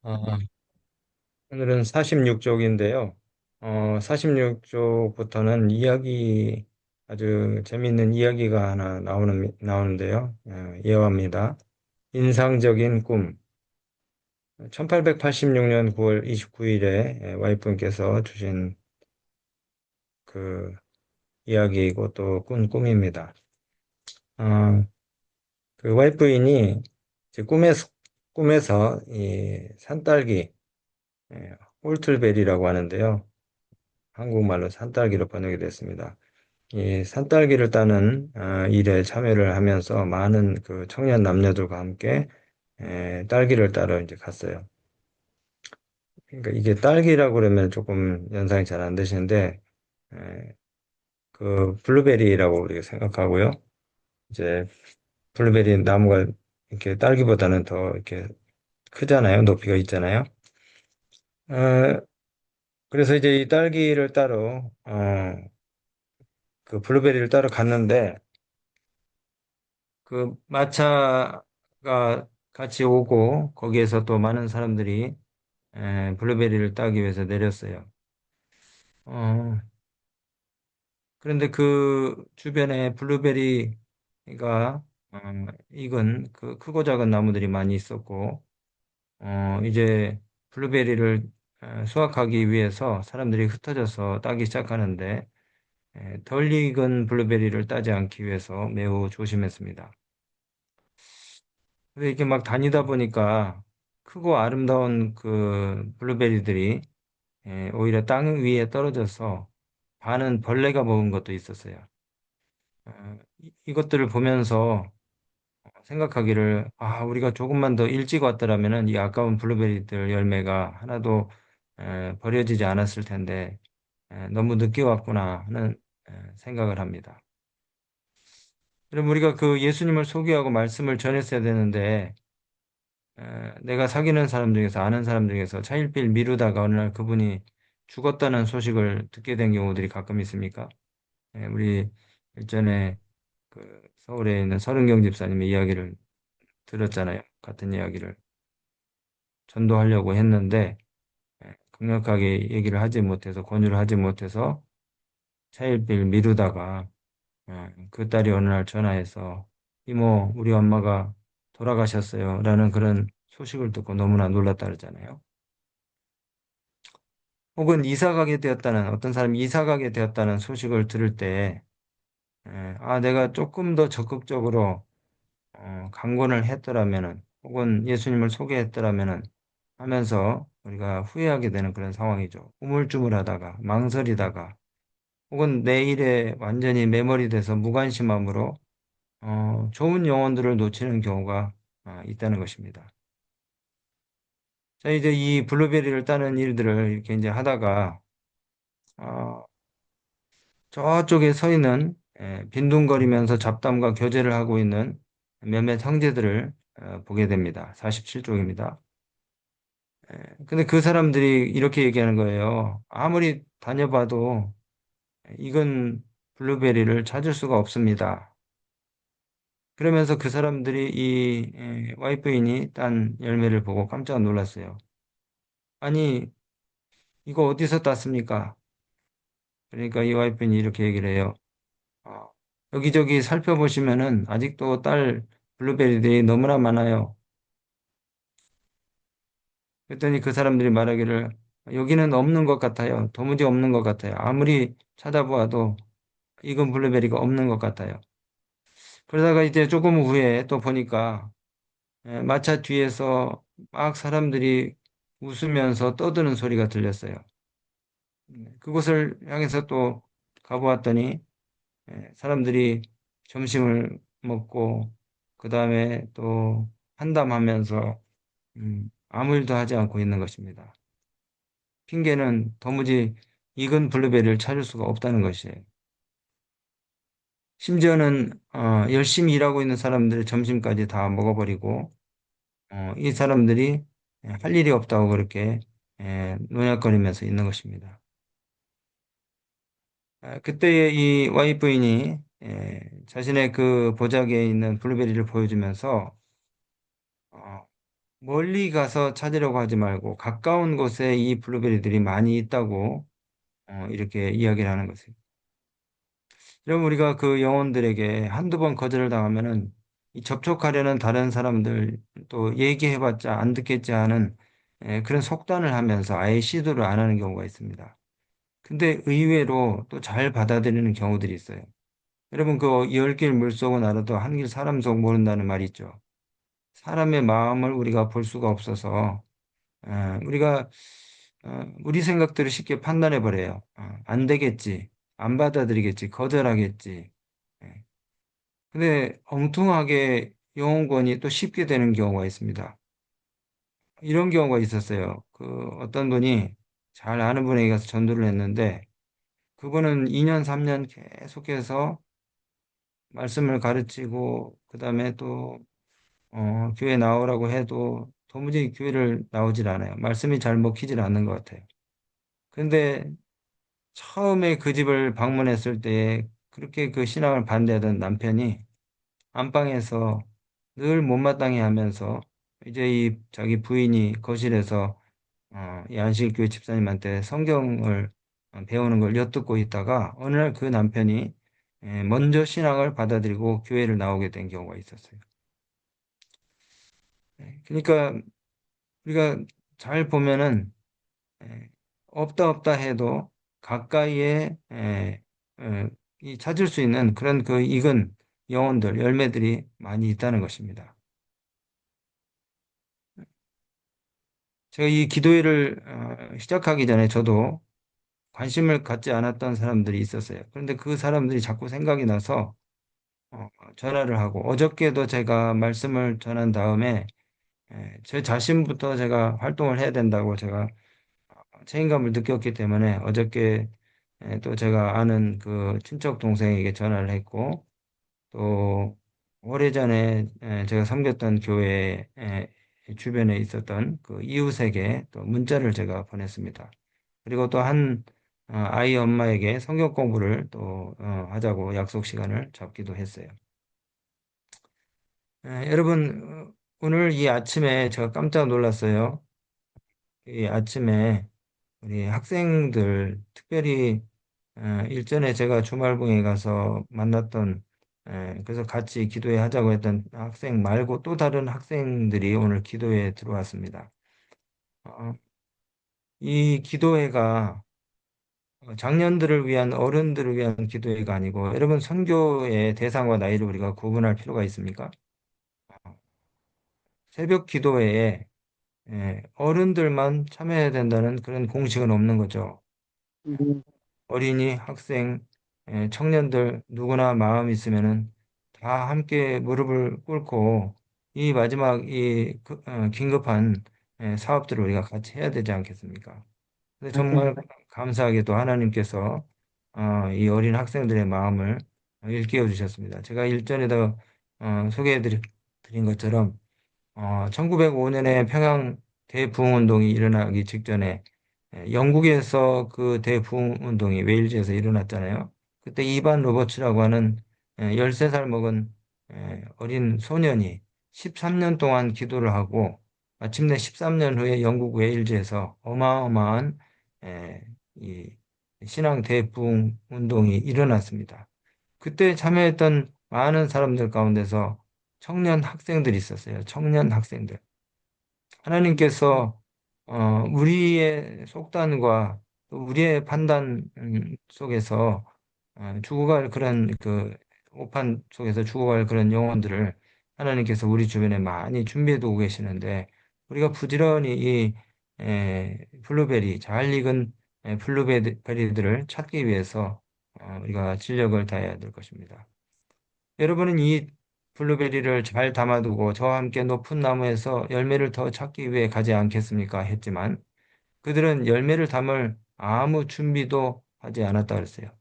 아, 오늘은 46쪽인데요. 46쪽부터는 아주 재미있는 이야기가 하나 나오는데요. 이어갑니다. 인상적인 꿈. 1886년 9월 29일에 와이프께서 주신 그 이야기이고 또 꾼 꿈입니다. 어, 그 와이프인이 이제 꿈에서 이 산딸기, 홀틀베리라고 하는데요. 한국말로 산딸기로 번역이 됐습니다. 이 산딸기를 따는 일에 참여를 하면서 많은 그 청년 남녀들과 함께 딸기를 따러 이제 갔어요. 그러니까 이게 딸기라고 그러면 조금 연상이 잘 안 되시는데 에, 그 블루베리라고 우리가 생각하고요. 이제 블루베리 나무가 이렇게 딸기보다는 더 이렇게 크잖아요. 높이가 있잖아요. 어, 그래서 이제 이 딸기를 따러 그 블루베리를 따러 갔는데 그 마차가 같이 오고 거기에서 또 많은 사람들이 블루베리를 따기 위해서 내렸어요. 어, 그런데 그 주변에 블루베리가 익은 그 크고 작은 나무들이 많이 있었고 이제 블루베리를 수확하기 위해서 사람들이 흩어져서 따기 시작하는데 덜 익은 블루베리를 따지 않기 위해서 매우 조심했습니다. 근데 이렇게 막 다니다 보니까 크고 아름다운 그 블루베리들이 오히려 땅 위에 떨어져서 반은 벌레가 먹은 것도 있었어요. 이것들을 보면서 생각하기를, 우리가 조금만 더 일찍 왔더라면은 이 아까운 블루베리들 열매가 하나도 버려지지 않았을 텐데 너무 늦게 왔구나 하는 생각을 합니다. 그럼 우리가 그 예수님을 소개하고 말씀을 전했어야 되는데 내가 사귀는 사람 중에서 아는 사람 중에서 차일피일 미루다가 어느 날 그분이 죽었다는 소식을 듣게 된 경우들이 가끔 있습니까? 우리 일전에 그 서울에 있는 서른경 집사님의 이야기를 들었잖아요. 같은 이야기를 전도하려고 했는데 강력하게 얘기를 하지 못해서 권유를 하지 못해서 차일피일 미루다가 그 딸이 어느 날 전화해서 이모 우리 엄마가 돌아가셨어요. 라는 그런 소식을 듣고 너무나 놀랐다 그러잖아요. 혹은 이사 가게 되었다는 어떤 사람이 이사 가게 되었다는 소식을 들을 때 내가 조금 더 적극적으로 강권을 했더라면은 혹은 예수님을 소개했더라면은 하면서 우리가 후회하게 되는 그런 상황이죠. 우물쭈물하다가 망설이다가 혹은 내 일에 완전히 매몰이 돼서 무관심함으로 좋은 영혼들을 놓치는 경우가 있다는 것입니다. 자, 이제 이 블루베리를 따는 일들을 이렇게 이제 하다가 어, 저쪽에 서 있는 빈둥거리면서 잡담과 교제를 하고 있는 몇몇 형제들을 보게 됩니다. 47쪽입니다. 근데 그 사람들이 이렇게 얘기하는 거예요. 아무리 다녀봐도 익은 블루베리를 찾을 수가 없습니다. 그러면서 그 사람들이 이 와이프인이 딴 열매를 보고 깜짝 놀랐어요. 아니, 이거 어디서 땄습니까? 그러니까 이 와이프인이 이렇게 얘기를 해요. 어, 여기저기 살펴보시면은 아직도 딸 블루베리들이 너무나 많아요. 그랬더니 그 사람들이 말하기를 여기는 없는 것 같아요. 도무지 없는 것 같아요. 아무리 찾아보아도 익은 블루베리가 없는 것 같아요. 그러다가 이제 조금 후에 또 보니까 마차 뒤에서 막 사람들이 웃으면서 떠드는 소리가 들렸어요. 그곳을 향해서 또 가보았더니 사람들이 점심을 먹고 그 다음에 또 한담하면서 아무 일도 하지 않고 있는 것입니다. 핑계는 도무지 익은 블루베리를 찾을 수가 없다는 것이에요. 심지어는 열심히 일하고 있는 사람들의 점심까지 다 먹어버리고 이 사람들이 할 일이 없다고 그렇게 노략거리면서 있는 것입니다. 그때 이 와이프인이 자신의 그 보자기에 있는 블루베리를 보여주면서 어, 멀리 가서 찾으려고 하지 말고 가까운 곳에 이 블루베리들이 많이 있다고 이렇게 이야기를 하는 것이에요. 여러분, 우리가 그 영혼들에게 한두 번 거절을 당하면은 이 접촉하려는 다른 사람들 또 얘기해봤자 안 듣겠지 하는 그런 속단을 하면서 아예 시도를 안 하는 경우가 있습니다. 근데 의외로 또 잘 받아들이는 경우들이 있어요. 여러분, 그 열 길 물속은 알아도 한 길 사람 속 모른다는 말이 있죠. 사람의 마음을 우리가 볼 수가 없어서 우리가 우리 생각들을 쉽게 판단해 버려요. 안 되겠지, 안 받아들이겠지, 거절하겠지. 예. 근데 엉뚱하게 영혼권이 또 쉽게 되는 경우가 있습니다. 이런 경우가 있었어요. 그 어떤 분이 잘 아는 분에게 가서 전도를 했는데 그분은 2년, 3년 계속해서 말씀을 가르치고 그다음에 또 교회 나오라고 해도 도무지 교회를 나오질 않아요. 말씀이 잘 먹히질 않는 것 같아요. 근데 처음에 그 집을 방문했을 때 그렇게 그 신앙을 반대하던 남편이 안방에서 늘 못마땅해 하면서 이제 이 자기 부인이 거실에서 이 안식교회 집사님한테 성경을 배우는 걸 엿듣고 있다가 어느 날 그 남편이 먼저 신앙을 받아들이고 교회를 나오게 된 경우가 있었어요. 그러니까 우리가 잘 보면은 없다 없다 해도 가까이에 이 찾을 수 있는 그런 그 익은 영혼들, 열매들이 많이 있다는 것입니다. 제가 이 기도회를 시작하기 전에 저도 관심을 갖지 않았던 사람들이 있었어요. 그런데 그 사람들이 자꾸 생각이 나서 전화를 하고 어저께도 제가 말씀을 전한 다음에 제 자신부터 제가 활동을 해야 된다고 제가 책임감을 느꼈기 때문에 어저께 또 제가 아는 그 친척 동생에게 전화를 했고 또 오래전에 제가 섬겼던 교회 주변에 있었던 그 이웃에게 또 문자를 제가 보냈습니다. 그리고 또 한 아이 엄마에게 성경 공부를 또 하자고 약속 시간을 잡기도 했어요. 여러분, 오늘 이 아침에 제가 깜짝 놀랐어요. 이 아침에 우리 학생들, 특별히 일전에 제가 주말봉에 가서 만났던 그래서 같이 기도회 하자고 했던 학생 말고 또 다른 학생들이 오늘 기도회에 들어왔습니다. 어, 이 기도회가 장년들을 위한 어른들을 위한 기도회가 아니고 여러분 선교의 대상과 나이를 우리가 구분할 필요가 있습니까? 어, 새벽 기도회에 어른들만 참여해야 된다는 그런 공식은 없는 거죠. 어린이, 학생, 청년들 누구나 마음 있으면은 다 함께 무릎을 꿇고 이 마지막 긴급한 사업들을 우리가 같이 해야 되지 않겠습니까? 근데 정말 감사하게도 하나님께서 이 어린 학생들의 마음을 일깨워 주셨습니다. 제가 일전에도 소개해 드린 것처럼 1905년에 평양 대부흥운동이 일어나기 직전에 영국에서 그 대부흥운동이 웨일즈에서 일어났잖아요. 그때 이반 로버츠라고 하는 13살 먹은 어린 소년이 13년 동안 기도를 하고 마침내 13년 후에 영국 웨일즈에서 어마어마한 에, 이 신앙 대부흥운동이 일어났습니다. 그때 참여했던 많은 사람들 가운데서 청년 학생들이 있었어요. 청년 학생들. 하나님께서 우리의 속단과 또 우리의 판단 속에서 죽어갈 그런 그 오판 속에서 죽어갈 그런 영혼들을 하나님께서 우리 주변에 많이 준비해 두고 계시는데 우리가 부지런히 이 블루베리 잘 익은 블루베리들을 찾기 위해서 우리가 진력을 다해야 될 것입니다. 여러분은 이 블루베리를 잘 담아두고 저와 함께 높은 나무에서 열매를 더 찾기 위해 가지 않겠습니까? 했지만 그들은 열매를 담을 아무 준비도 하지 않았다 그랬어요.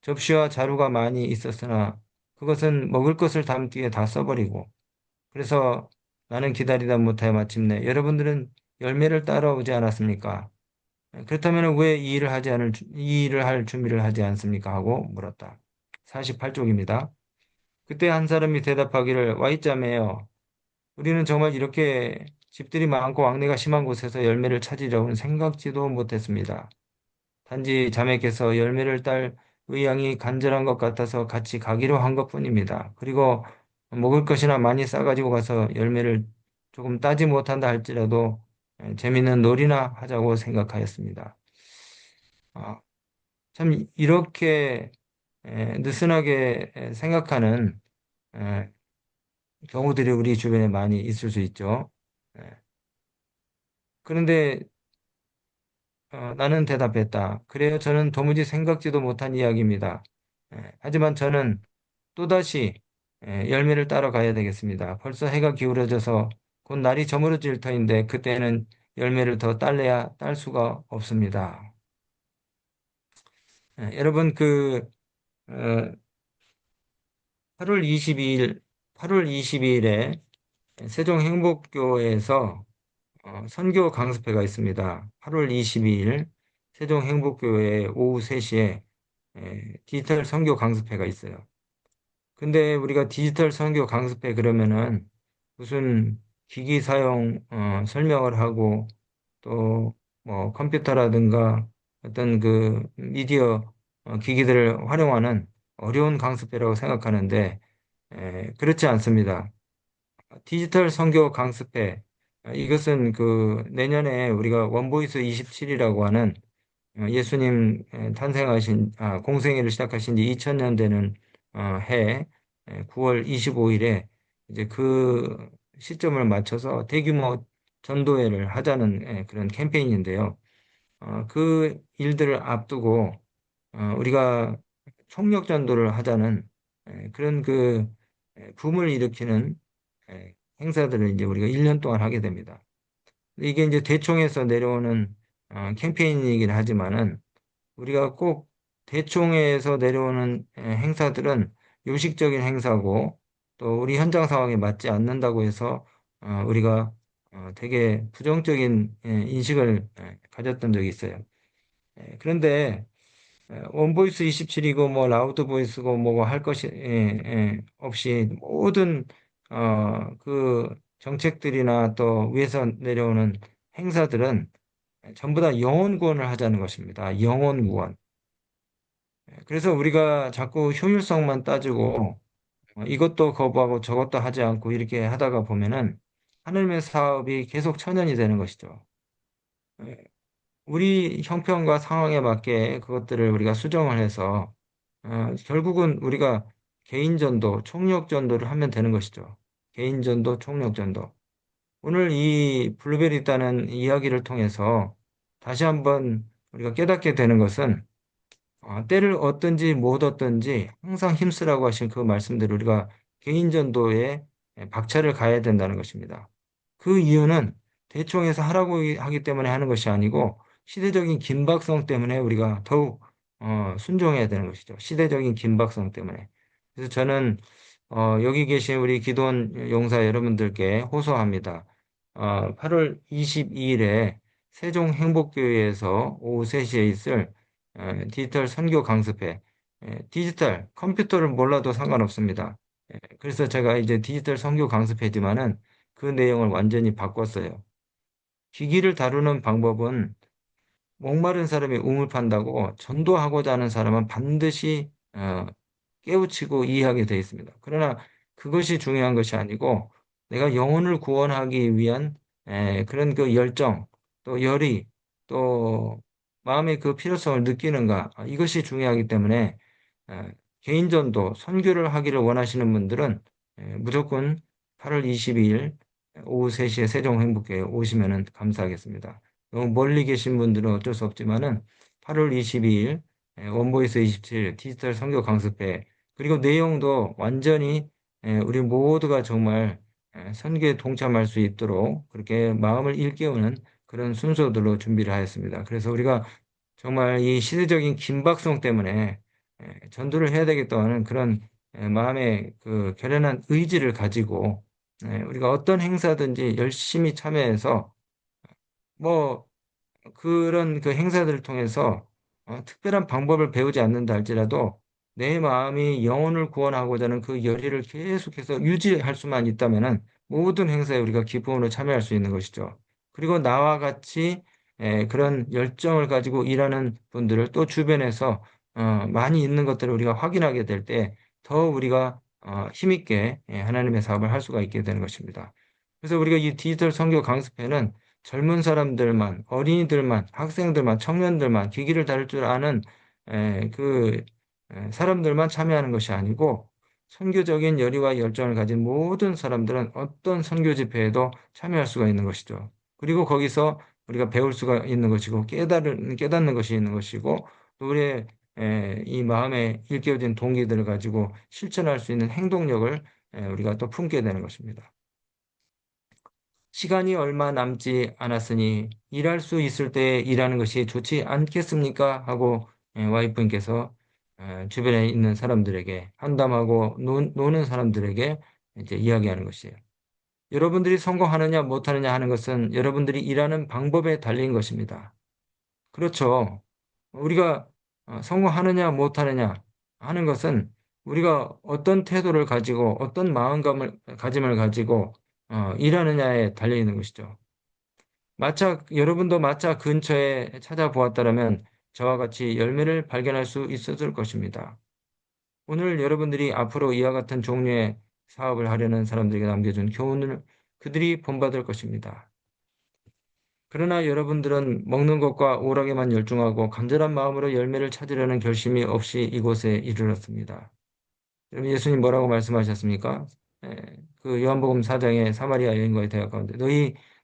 접시와 자루가 많이 있었으나 그것은 먹을 것을 담기에 다 써버리고 그래서 나는 기다리다 못해 마침내 여러분들은 열매를 따라오지 않았습니까? 그렇다면 왜 이 일을 할 준비를 하지 않습니까? 하고 물었다. 48쪽입니다. 그때 한 사람이 대답하기를 Y자매요. 우리는 정말 이렇게 집들이 많고 왕래가 심한 곳에서 열매를 찾으려고는 생각지도 못했습니다. 단지 자매께서 열매를 딸 의향이 간절한 것 같아서 같이 가기로 한 것뿐입니다. 그리고 먹을 것이나 많이 싸가지고 가서 열매를 조금 따지 못한다 할지라도 재밌는 놀이나 하자고 생각하였습니다. 아, 참 이렇게 느슨하게 생각하는 에, 경우들이 우리 주변에 많이 있을 수 있죠. 에, 그런데 나는 대답했다. 그래요. 저는 도무지 생각지도 못한 이야기입니다. 하지만 저는 또다시 열매를 따러 가야 되겠습니다. 벌써 해가 기울어져서 곧 날이 저물어질 터인데 그때는 열매를 더 딸래야 딸 수가 없습니다. 여러분 어, 8월 22일 8월 22일에 세종행복교회에서 선교 강습회가 있습니다. 8월 22일 세종행복교회 오후 3시에 디지털 선교 강습회가 있어요. 근데 우리가 디지털 선교 강습회 그러면은 무슨 기기 사용 설명을 하고 또 뭐 컴퓨터라든가 어떤 그 미디어 기기들을 활용하는 어려운 강습회라고 생각하는데 그렇지 않습니다. 디지털 선교 강습회 이것은 그 내년에 우리가 원보이스 27이라고 하는 예수님 탄생하신 공생애를 시작하신 지 2000년 되는 해 9월 25일에 이제 그 시점을 맞춰서 대규모 전도회를 하자는 그런 캠페인인데요. 그 일들을 앞두고 우리가 총력 전도를 하자는 그런 그 붐을 일으키는 행사들을 이제 우리가 1년 동안 하게 됩니다. 이게 이제 대총에서 내려오는 캠페인이긴 하지만은 우리가 꼭 대총에서 내려오는 행사들은 요식적인 행사고 또 우리 현장 상황에 맞지 않는다고 해서 우리가 되게 부정적인 인식을 가졌던 적이 있어요. 그런데 원보이스 27이고 뭐 라우드 보이스고 뭐고 할 것이 없이 모든 그 정책들이나 또 위에서 내려오는 행사들은 전부 다 영혼 구원을 하자는 것입니다. 영혼 구원. 그래서 우리가 자꾸 효율성만 따지고 이것도 거부하고 저것도 하지 않고 이렇게 하다가 보면은 하늘의 사업이 계속 천연이 되는 것이죠. 예, 우리 형편과 상황에 맞게 그것들을 우리가 수정을 해서 결국은 우리가 개인전도, 총력전도를 하면 되는 것이죠. 개인전도, 총력전도. 오늘 이 블루베리 있다는 이야기를 통해서 다시 한번 우리가 깨닫게 되는 것은 때를 얻든지 못 얻든지 항상 힘쓰라고 하신 그 말씀대로 우리가 개인전도에 박차를 가해야 된다는 것입니다. 그 이유는 대총에서 하라고 하기 때문에 하는 것이 아니고 시대적인 긴박성 때문에 우리가 더욱 순종해야 되는 것이죠. 시대적인 긴박성 때문에. 그래서 저는 여기 계신 우리 기도원 용사 여러분들께 호소합니다. 8월 22일에 세종행복교회에서 오후 3시에 있을 디지털 선교 강습회, 디지털 컴퓨터를 몰라도 상관없습니다. 그래서 제가 이제 디지털 선교 강습회지만은 그 내용을 완전히 바꿨어요. 기기를 다루는 방법은 목마른 사람이 우물 판다고 전도하고자 하는 사람은 반드시 깨우치고 이해하게 되어 있습니다. 그러나 그것이 중요한 것이 아니고 내가 영혼을 구원하기 위한 그런 그 열정, 또 열의, 또 마음의 그 필요성을 느끼는가 이것이 중요하기 때문에 개인전도 선교를 하기를 원하시는 분들은 무조건 8월 22일 오후 3시에 세종행복교에 오시면 감사하겠습니다. 너무 멀리 계신 분들은 어쩔 수 없지만은 8월 22일 원보이스 27 디지털 선교 강습회 그리고 내용도 완전히 우리 모두가 정말 선교에 동참할 수 있도록 그렇게 마음을 일깨우는 그런 순서들로 준비를 하였습니다. 그래서 우리가 정말 이 시대적인 긴박성 때문에 전도를 해야 되겠다는 그런 마음의 그 결연한 의지를 가지고 우리가 어떤 행사든지 열심히 참여해서 뭐 그런 그 행사들을 통해서 특별한 방법을 배우지 않는다 할지라도 내 마음이 영혼을 구원하고자 하는 그 열의를 계속해서 유지할 수만 있다면은 모든 행사에 우리가 기쁨으로 참여할 수 있는 것이죠. 그리고 나와 같이 그런 열정을 가지고 일하는 분들을 또 주변에서 많이 있는 것들을 우리가 확인하게 될 때 더 우리가 힘있게 하나님의 사업을 할 수가 있게 되는 것입니다. 그래서 우리가 이 디지털 선교 강습회는 젊은 사람들만, 어린이들만, 학생들만, 청년들만, 기기를 다룰 줄 아는 그 사람들만 참여하는 것이 아니고 선교적인 열의와 열정을 가진 모든 사람들은 어떤 선교 집회에도 참여할 수가 있는 것이죠. 그리고 거기서 우리가 배울 수가 있는 것이고 깨닫는 것이 있는 것이고 또 우리의 이 마음에 일깨워진 동기들을 가지고 실천할 수 있는 행동력을 우리가 또 품게 되는 것입니다. 시간이 얼마 남지 않았으니 일할 수 있을 때 일하는 것이 좋지 않겠습니까? 하고 와이프님께서 주변에 있는 사람들에게 한담하고 노는 사람들에게 이제 이야기하는 것이에요. 여러분들이 성공하느냐 못하느냐 하는 것은 여러분들이 일하는 방법에 달린 것입니다. 그렇죠. 우리가 성공하느냐 못하느냐 하는 것은 우리가 어떤 태도를 가지고 어떤 가짐을 가지고 일하느냐에 달려 있는 것이죠. 여러분도 마차 근처에 찾아보았다면 저와 같이 열매를 발견할 수 있었을 것입니다. 오늘 여러분들이 앞으로 이와 같은 종류의 사업을 하려는 사람들에게 남겨준 교훈을 그들이 본받을 것입니다. 그러나 여러분들은 먹는 것과 오락에만 열중하고 간절한 마음으로 열매를 찾으려는 결심이 없이 이곳에 이르렀습니다. 여러분 예수님 뭐라고 말씀하셨습니까? 에, 그 요한복음 4장의 사마리아 여인과의 대화 가운데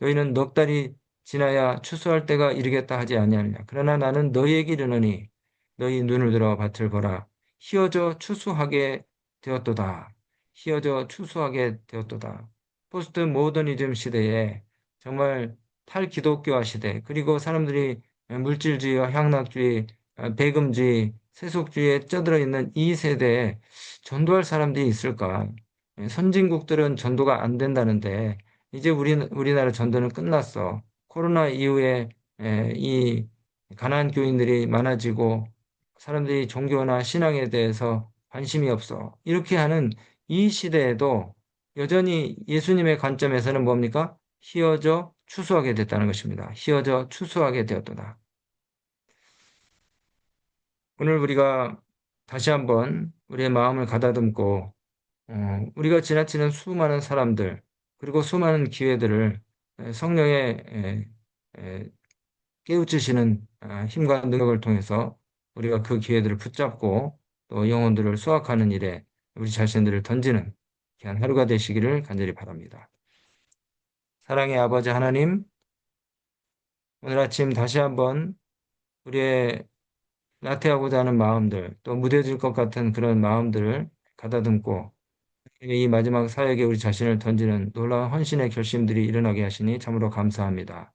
너희는 넉 달이 지나야 추수할 때가 이르겠다 하지 아니하느냐. 그러나 나는 너희에게 이르노니 너희 눈을 들어 밭을 보라. 희어져 추수하게 되었도다. 희어져 추수하게 되었도다. 포스트 모더니즘 시대에 정말 탈기독교화 시대 그리고 사람들이 물질주의와 향락주의, 배금주의, 세속주의에 쩌들어 있는 이 세대에 전도할 사람들이 있을까? 선진국들은 전도가 안 된다는데 이제 우리나라 전도는 끝났어. 코로나 이후에 이 가난한 교인들이 많아지고 사람들이 종교나 신앙에 대해서 관심이 없어. 이렇게 하는 이 시대에도 여전히 예수님의 관점에서는 뭡니까? 희어져 추수하게 됐다는 것입니다. 희어져 추수하게 되었도다. 오늘 우리가 다시 한번 우리의 마음을 가다듬고 우리가 지나치는 수많은 사람들, 그리고 수많은 기회들을 성령의 깨우치시는 힘과 능력을 통해서 우리가 그 기회들을 붙잡고 또 영혼들을 수확하는 일에 우리 자신들을 던지는 귀한 하루가 되시기를 간절히 바랍니다. 사랑의 아버지 하나님, 오늘 아침 다시 한번 우리의 나태하고자 하는 마음들, 또 무뎌질 것 같은 그런 마음들을 가다듬고 이 마지막 사역에 우리 자신을 던지는 놀라운 헌신의 결심들이 일어나게 하시니 참으로 감사합니다.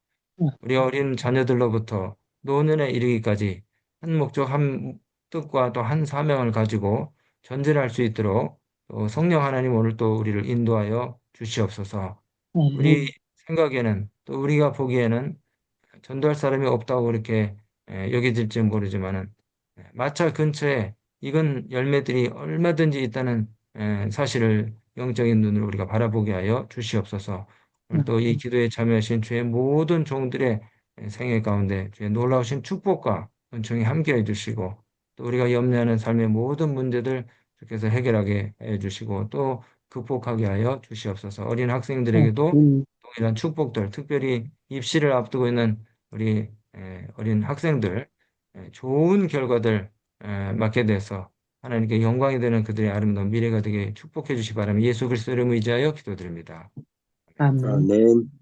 우리 어린 자녀들로부터 노년에 이르기까지 한 목적, 한 뜻과 또 한 사명을 가지고 전진할 수 있도록 또 성령 하나님 오늘 또 우리를 인도하여 주시옵소서. 우리 아멘. 생각에는 또 우리가 보기에는 전도할 사람이 없다고 그렇게 여겨질지 모르지만은 마차 근처에 익은 열매들이 얼마든지 있다는 사실을 영적인 눈으로 우리가 바라보게 하여 주시옵소서. 오늘 또 이 기도에 참여하신 주의 모든 종들의 생애 가운데 주의 놀라우신 축복과 은총이 함께해 주시고 또 우리가 염려하는 삶의 모든 문제들 주께서 해결하게 해 주시고 또 극복하게 하여 주시옵소서. 어린 학생들에게도 아멘. 동일한 축복들, 특별히 입시를 앞두고 있는 우리 어린 학생들 좋은 결과들 맡게 돼서 하나님께 영광이 되는 그들의 아름다운 미래가 되게 축복해 주시 바라며 예수 그리스도 이름을 의지하여 기도드립니다. 아멘. 아멘. 아멘.